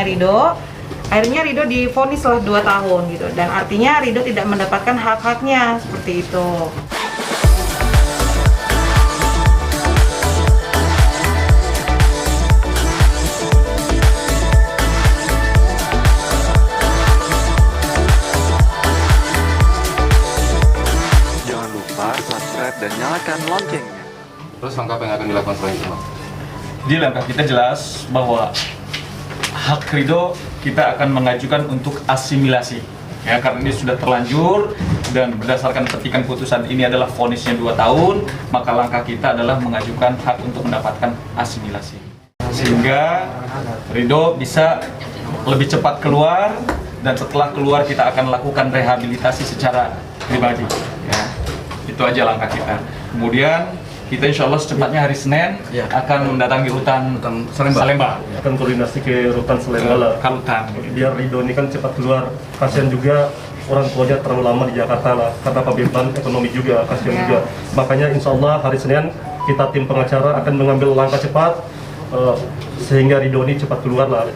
Ridho, akhirnya Ridho divonis lah 2 tahun gitu, dan artinya Ridho tidak mendapatkan hak-haknya seperti itu. Jangan lupa subscribe dan nyalakan loncengnya. Terus langkah apa yang akan dilakukan selanjutnya, Bang? Jadi langkah kita jelas bahwa hak Ridho kita akan mengajukan untuk asimilasi, ya, karena ini sudah terlanjur dan berdasarkan petikan putusan ini adalah vonisnya 2 tahun, maka langkah kita adalah mengajukan hak untuk mendapatkan asimilasi sehingga Ridho bisa lebih cepat keluar, dan setelah keluar kita akan lakukan rehabilitasi secara pribadi, ya. Itu aja langkah kita. Kemudian kita insya Allah secepatnya hari Senin akan mendatangi rutan Salemba. Akan koordinasi ke rutan Salemba lah. Kalutan. Biar Ridho ini kan cepat keluar. Kasihan juga orang tuanya terlalu lama di Jakarta lah, karena beban ekonomi juga, kasihan juga. Makanya insya Allah hari Senin kita tim pengacara akan mengambil langkah cepat sehingga Ridho ini cepat keluar lah.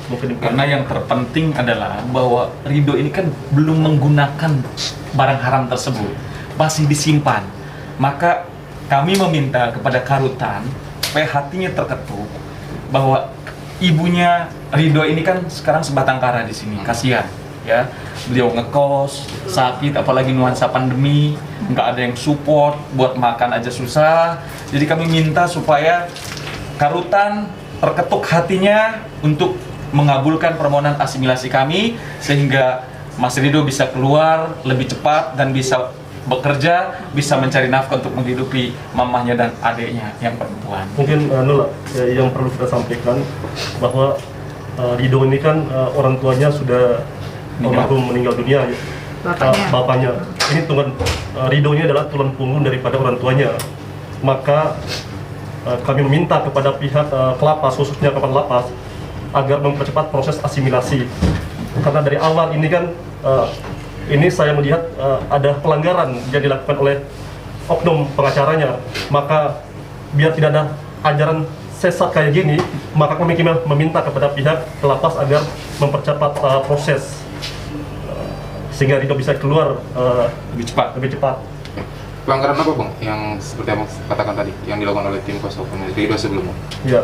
Mungkin Karena yang terpenting adalah bahwa Ridho ini kan belum menggunakan barang haram tersebut, masih disimpan. Maka kami meminta kepada Karutan supaya hatinya terketuk bahwa ibunya Ridho ini kan sekarang sebatang kara di sini, kasihan, ya. Beliau ngekos, sakit, apalagi nuansa pandemi, nggak ada yang support, buat makan aja susah. Jadi kami minta supaya Karutan terketuk hatinya untuk mengabulkan permohonan asimilasi kami sehingga Mas Ridho bisa keluar lebih cepat dan bisa bekerja, bisa mencari nafkah untuk menghidupi mamahnya dan adiknya yang perempuan. mungkin yang perlu kita sampaikan bahwa Ridho ini kan orang tuanya sudah almarhum meninggal dunia, bapaknya. Ini Ridho ini adalah tulang punggung daripada orang tuanya. Maka kami meminta kepada pihak Kelapas, khususnya Kepala Lapas, agar mempercepat proses asimilasi. Karena dari awal ini kan ini saya melihat ada pelanggaran yang dilakukan oleh oknum pengacaranya. Maka biar tidak ada ajaran sesat kayak gini, maka kami meminta kepada pihak Lapas agar mempercepat proses sehingga Ridho bisa keluar lebih cepat. Pelanggaran apa, Bang, yang seperti Abang katakan tadi, yang dilakukan oleh tim kuasa hukum Ridho sebelumnya? Ya,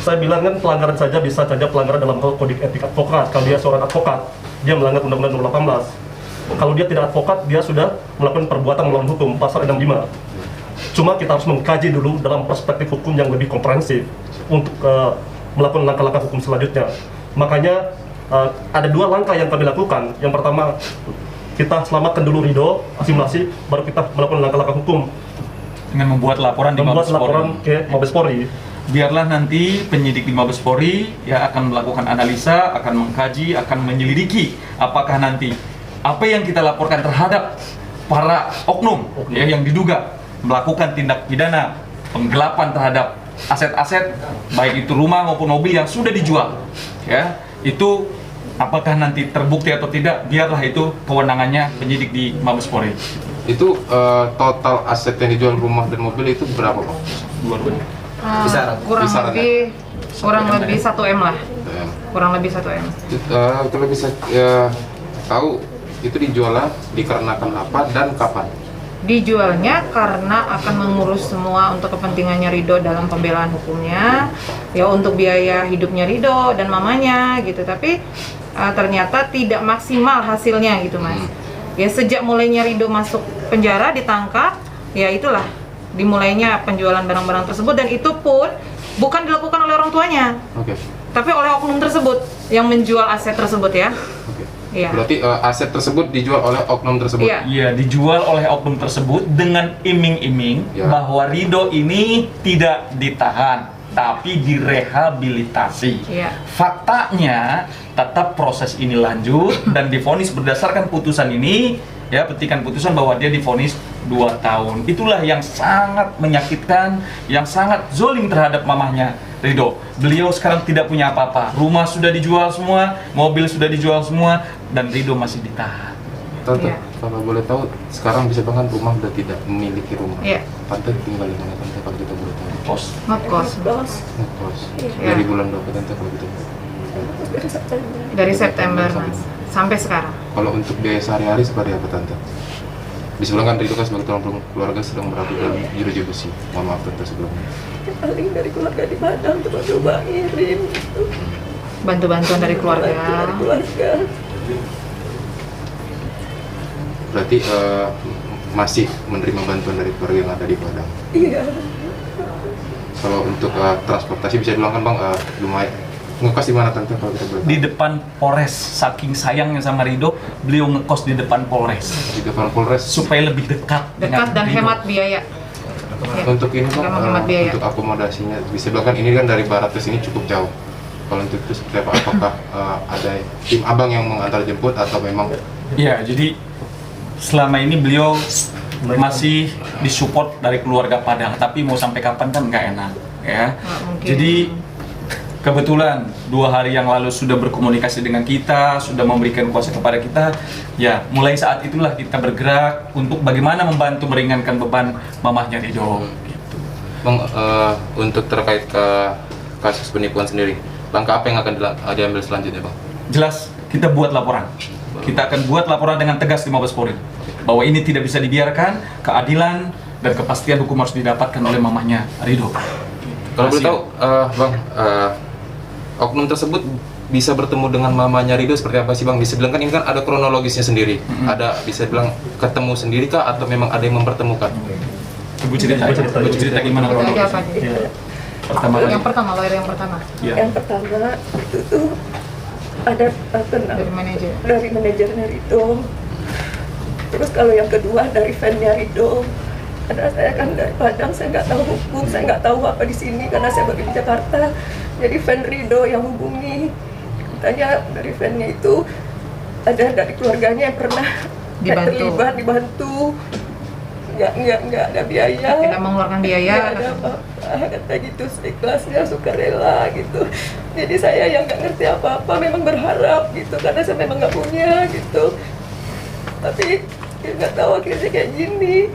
saya bilang kan pelanggaran saja bisa saja pelanggaran dalam hal kode etik advokat. Kalau dia seorang advokat, dia melanggar Undang-Undang Nomor 18. Kalau dia tidak advokat, dia sudah melakukan perbuatan melawan hukum, pasal 65. Cuma kita harus mengkaji dulu dalam perspektif hukum yang lebih komprehensif untuk melakukan langkah-langkah hukum selanjutnya. Makanya ada 2 langkah yang kami lakukan. Yang pertama, kita selamatkan dulu Ridho, asimilasi, baru kita melakukan langkah-langkah hukum Dengan membuat laporan di membuat Mabes Polri. laporan ke Mabes Polri. Biarlah nanti penyidik di Mabes Polri ya akan melakukan analisa, akan mengkaji, akan menyelidiki apakah nanti apa yang kita laporkan terhadap para oknum ya yang diduga melakukan tindak pidana penggelapan terhadap aset-aset baik itu rumah maupun mobil yang sudah dijual, ya, itu apakah nanti terbukti atau tidak, biarlah itu kewenangannya penyidik di Mabes Polri. Itu total aset yang dijual, rumah dan mobil itu berapa, Bang? Dua-duanya. Kurang lebih 1 M lah. Ya. Kurang lebih 1 M. Kalau bisa tahu itu dijualnya dikarenakan apa dan kapan? Dijualnya karena akan mengurus semua untuk kepentingannya Ridho dalam pembelaan hukumnya, ya untuk biaya hidupnya Ridho dan mamanya gitu. Tapi ternyata tidak maksimal hasilnya gitu, Mas. Ya sejak mulainya Ridho masuk penjara, ditangkap, ya itulah dimulainya penjualan barang-barang tersebut, dan itu pun bukan dilakukan oleh orang tuanya, tapi oleh oknum tersebut yang menjual aset tersebut, ya. Iya. Berarti aset tersebut dijual oleh oknum tersebut? Iya, dijual oleh oknum tersebut dengan iming-iming bahwa Ridho ini tidak ditahan, tapi direhabilitasi. Faktanya tetap proses ini lanjut dan divonis berdasarkan putusan ini, ya, petikan putusan bahwa dia divonis 2 tahun. Itulah yang sangat menyakitkan, yang sangat zolim terhadap mamahnya Ridho. Beliau sekarang tidak punya apa-apa, rumah sudah dijual semua, mobil sudah dijual semua, dan Ridho masih ditahan. Tante, kalau boleh tahu, sekarang bisa banget rumah sudah tidak memiliki rumah. Tante tinggal di mana, Tante, kalau kita boleh tahu? Kos. Ngekos. Ngekos. Dari bulan berapa, Tante, kalau gitu? September. Dari September Mas sampai sekarang. Kalau untuk biaya sehari-hari seperti apa Tante? Bisa bilang kan Ridho kan sebagai tulang punggung keluarga sedang berada dalam jeruji besi. Mohon maaf Tante sebelumnya. Yang paling dari keluarga di Padang coba ngirim gitu. Bantu-bantuan dari keluarga. Dari keluarga. Berarti masih menerima bantuan dari keluarga yang ada di Padang. Iya. Kalau untuk transportasi bisa bilang kan Bang lumayan. Ngekos di mana Tante kalau kita boleh? Di depan Polres, saking sayangnya sama Ridho, beliau ngekos di depan Polres. Di depan Polres. Supaya lebih dekat Dekat dan Ridho. hemat biaya. Ya. Untuk ini Bang, Hemat biaya. untuk akomodasinya bisa bilang kan ini kan dari barat ke sini cukup jauh. Kalau untuk itu seperti apa? Apakah ada tim abang yang mengantar jemput atau memang? Ya, jadi selama ini beliau masih disupport dari keluarga Padang, tapi mau sampai kapan kan nggak enak, ya. Mungkin. Jadi kebetulan 2 hari yang lalu sudah berkomunikasi dengan kita, sudah memberikan kuasa kepada kita. Ya, mulai saat itulah kita bergerak untuk bagaimana membantu meringankan beban mamahnya Ridho. Gitu. Bang, untuk terkait ke kasus penipuan sendiri, langkah apa yang akan diambil selanjutnya Bang? Jelas kita buat laporan. Kita akan buat laporan dengan tegas di Mabes Polri bahwa ini tidak bisa dibiarkan, keadilan dan kepastian hukum harus didapatkan oleh mamahnya Ridho. Kalau boleh tahu, Bang, oknum tersebut bisa bertemu dengan mamanya Ridho seperti apa sih Bang? Bisa bilang kan ini kan ada kronologisnya sendiri. Ada bisa bilang ketemu sendiri kah atau memang ada yang mempertemukan? Ibu cerita gimana Itu aja kronologisnya? apa aja? Iya. Pertama kali. Yang pertama, lawyer yang pertama Ya. Yang pertama itu tuh ada dari manajer. dari manajernya Ridho. Terus kalau yang kedua dari fan-nya Ridho. Karena saya kan dari Padang, saya nggak tahu hukum, saya nggak tahu apa di sini karena saya baru di Jakarta. Jadi fan Ridho yang hubungi, katanya dari fan-nya itu ada dari keluarganya yang pernah terlibat, dibantu, nggak ada biaya, Tidak mengeluarkan biaya. nggak ada apa-apa, kata gitu, seikhlasnya, sukarela gitu. Jadi saya yang nggak ngerti apa-apa, memang berharap gitu, karena saya memang nggak punya gitu. Tapi ya nggak tahu akhirnya kayak gini.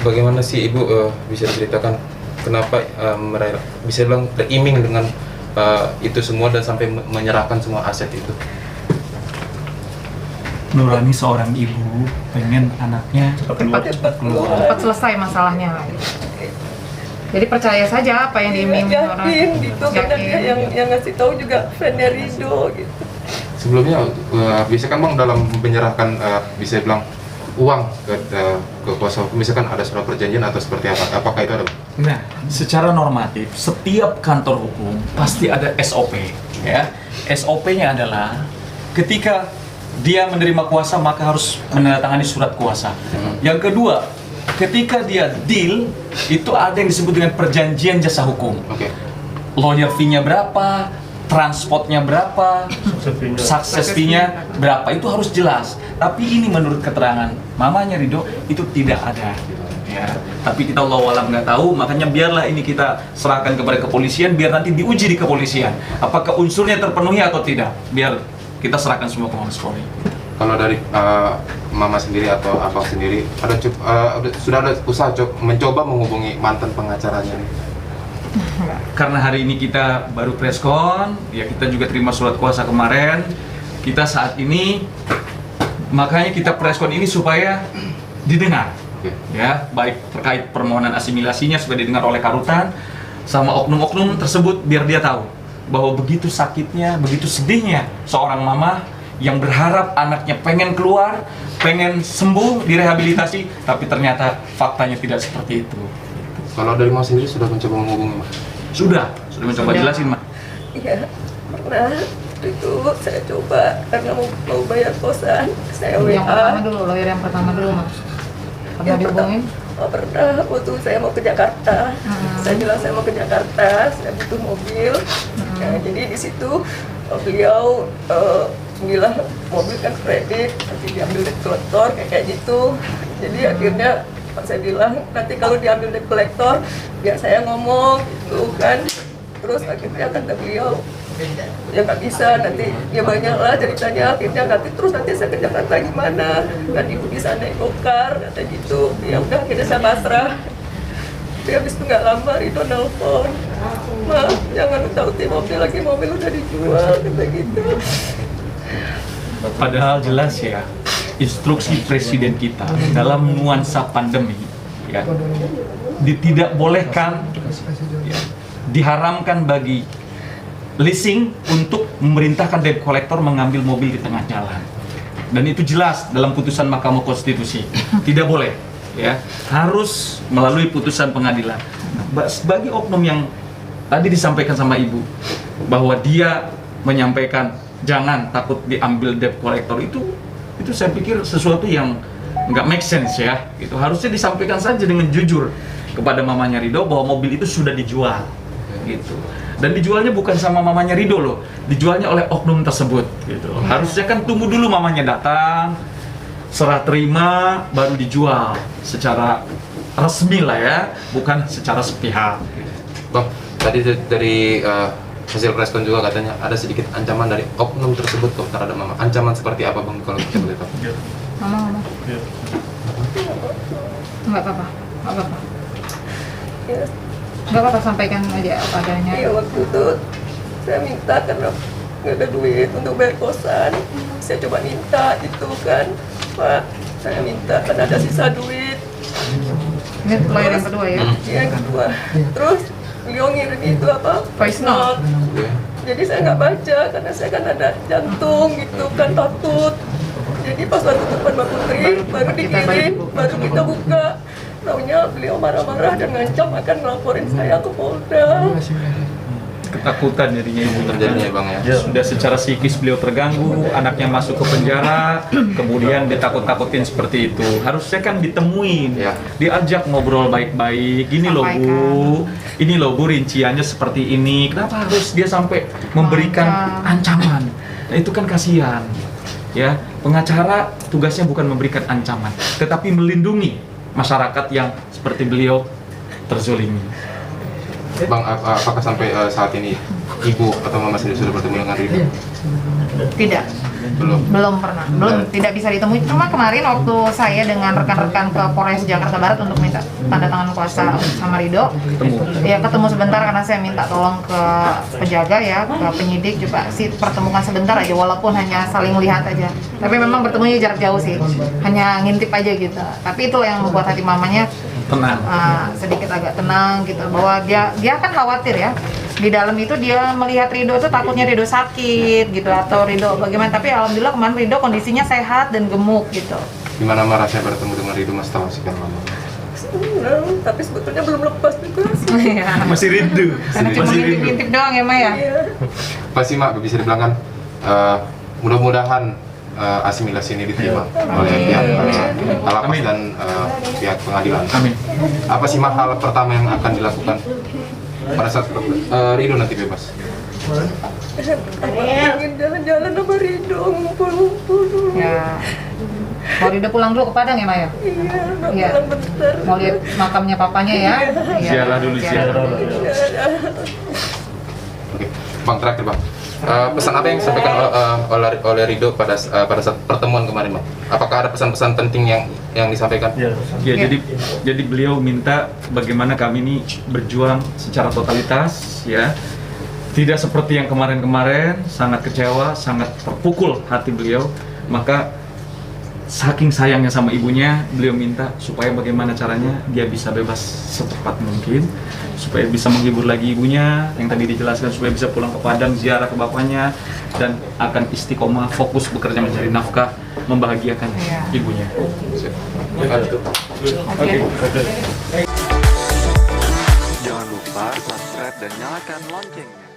Bagaimana sih Ibu bisa diceritakan kenapa bisa bilang teriming dengan itu semua dan sampai menyerahkan semua aset itu? Nurani seorang ibu pengen anaknya Cepat keluar. Cepat selesai masalahnya lah. Jadi percaya saja apa yang diiming orang. Yakin gitu, karena dia Yakin. yang ngasih tahu juga fan-nya Ridho gitu. Sebelumnya bisa kan Bang dalam menyerahkan bisa bilang uang ke kuasa hukum, misalkan ada surat perjanjian atau seperti apa? Apakah itu ada? Nah, secara normatif setiap kantor hukum pasti ada SOP, ya. SOP-nya adalah ketika dia menerima kuasa maka harus menandatangani surat kuasa. Yang kedua, ketika dia deal itu ada yang disebut dengan perjanjian jasa hukum. Oke. Lawyer fee-nya berapa, transportnya berapa, success fee-nya berapa, itu harus jelas. Tapi ini menurut keterangan mamanya Ridho itu tidak ada. Ya, tapi kita Allah alam nggak tahu, makanya biarlah ini kita serahkan kepada kepolisian, biar nanti diuji di kepolisian apakah unsurnya terpenuhi atau tidak. Biar kita serahkan semua ke Mabes Polri. Kalau dari Mama sendiri atau Abang sendiri sudah ada usaha mencoba menghubungi mantan pengacaranya nih? Karena hari ini kita baru preskon, ya kita juga terima surat kuasa kemarin. Kita saat ini, makanya kita preskon ini supaya didengar, ya, baik terkait permohonan asimilasinya supaya didengar oleh Karutan, sama oknum-oknum tersebut biar dia tahu bahwa begitu sakitnya, begitu sedihnya seorang mama yang berharap anaknya pengen keluar, pengen sembuh, direhabilitasi, tapi ternyata faktanya tidak seperti itu. Kalau dari Mas sendiri sudah mencoba menghubungi Mas? Sudah mencoba jelasin, Mak. Iya, pernah itu saya coba karena mau bayar kosan, saya WA. Yang pertama dulu, lawyer yang pertama dulu Mas. Pernah Yang dihubungin? Pernah, waktu saya mau ke Jakarta. Saya bilang saya mau ke Jakarta, saya butuh mobil. Nah, jadi di situ beliau bilang mobil kan kredit, nanti diambil debt collector kayak gitu. Jadi akhirnya saya bilang nanti kalau diambil debt collector biar saya ngomong gitu kan. Terus akhirnya kata beliau ya nggak bisa, nanti ya banyak lah ceritanya, akhirnya nanti saya ke Jakarta gimana, kan ibu bisa naik gokar kata gitu. Ya udah akhirnya saya pasrah. Tapi habis itu nggak lama Ridho nelpon, "Ma, jangan takutin mobil lagi, mobil udah dijual," kata gitu. Padahal jelas ya, instruksi presiden kita dalam nuansa pandemi ya, tidak bolehkan ya, diharamkan bagi leasing untuk memerintahkan debt collector mengambil mobil di tengah jalan. Dan itu jelas dalam putusan Mahkamah Konstitusi. Tidak boleh ya, harus melalui putusan pengadilan. Nah, bagi oknum yang tadi disampaikan sama Ibu bahwa dia menyampaikan jangan takut diambil debt collector, itu saya pikir sesuatu yang nggak make sense ya. Itu harusnya disampaikan saja dengan jujur kepada mamanya Ridho bahwa mobil itu sudah dijual gitu. Dan dijualnya bukan sama mamanya Ridho loh, dijualnya oleh oknum tersebut gitu. Harusnya kan tunggu dulu mamanya datang, serah terima, baru dijual secara resmi lah ya, bukan secara sepihak. Bang, tadi dari hasil respon juga katanya ada sedikit ancaman dari oknum tersebut kok terhadap mama. Ancaman seperti apa Bang kalau kita boleh tahu? Mama. Ya. Nggak apa-apa, nggak apa-apa. Ya, Nggak apa-apa, sampaikan aja apa adanya. iya, waktu itu saya minta karena nggak ada duit untuk bayar kosan. Saya coba minta itu kan, Pak, saya minta karena ada sisa duit. Ini lawyer yang kedua ya. Yang kedua, terus beliau ngirim itu apa? Voice note. Oke. Jadi saya nggak baca karena saya kan ada jantung gitu kan, takut. Jadi pas waktu telepon Mbak Putri baru dikirim, baru kita buka. Taunya beliau marah-marah dan ngancam akan melaporin saya ke Polda. Ketakutan jadinya Ibu Terjadinya Bang ya. Sudah secara psikis beliau terganggu, anaknya masuk ke penjara, kemudian ditakut-takutin seperti itu. Harusnya kan ditemuin, Ya. diajak ngobrol baik-baik. Gini loh Bu, ini loh Bu rinciannya seperti ini. Kenapa harus dia sampai memberikan ancaman? Nah, itu kan kasihan. Ya, pengacara tugasnya bukan memberikan ancaman, tetapi melindungi masyarakat yang seperti beliau terzolimi. Bang, apakah sampai saat ini Ibu atau Mama sendiri sudah bertemu dengan Ridho? Tidak. Belum pernah, tidak bisa ditemui. Cuma kemarin waktu saya dengan rekan-rekan ke Polres Jakarta Barat untuk minta tanda tangan kuasa sama Ridho, ketemu sebentar karena saya minta tolong ke penjaga ya, ke penyidik coba sih pertemukan sebentar aja, walaupun hanya saling lihat aja. Tapi memang bertemunya jarak jauh sih, hanya ngintip aja gitu. Tapi itu yang membuat hati mamanya Tenang. sedikit agak tenang gitu, bahwa dia kan khawatir ya. Di dalam itu dia melihat Ridho itu takutnya Ridho sakit gitu atau Ridho bagaimana, tapi alhamdulillah kemarin Ridho kondisinya sehat dan gemuk gitu. Gimana Mama rasanya bertemu dengan Ridho, Mas tahu sih kan Mama? Senang, tapi sebetulnya belum lepas juga sih. Iya. Masih rindu. Karena cuma ngintip doang ya, Ma ya. Iya. Pasti Mak bisa dibilang kan mudah-mudahan asimilasi ini diterima oleh pihak lapas dan pihak pengadilan. Amin. Apa sih Mak hal pertama yang akan dilakukan pada saat Ridho nanti bebas? Ingin jalan-jalan sama Ridho, ngumpul-ngumpul dulu. Ya. Mau Ridho pulang dulu ke Padang ya, Ma ya? Iya, Iya. pulang bentar. Mau lihat makamnya papanya ya? Iya. Ziarah dulu, ziarah. Oke, Bang, terakhir Bang. Pesan apa yang disampaikan oleh Ridho pada saat pertemuan kemarin, Bang? Apakah ada pesan-pesan penting yang disampaikan? Ya. Ya, jadi beliau minta bagaimana kami ini berjuang secara totalitas ya. Tidak seperti yang kemarin-kemarin, sangat kecewa, sangat terpukul hati beliau. Maka saking sayangnya sama ibunya, beliau minta supaya bagaimana caranya dia bisa bebas secepat mungkin, supaya bisa menghibur lagi ibunya yang tadi dijelaskan, supaya bisa pulang ke Padang, ziarah ke bapaknya, dan akan istiqomah fokus bekerja mencari nafkah, membahagiakan ibunya. Oke. Jangan lupa subscribe dan nyalakan loncengnya.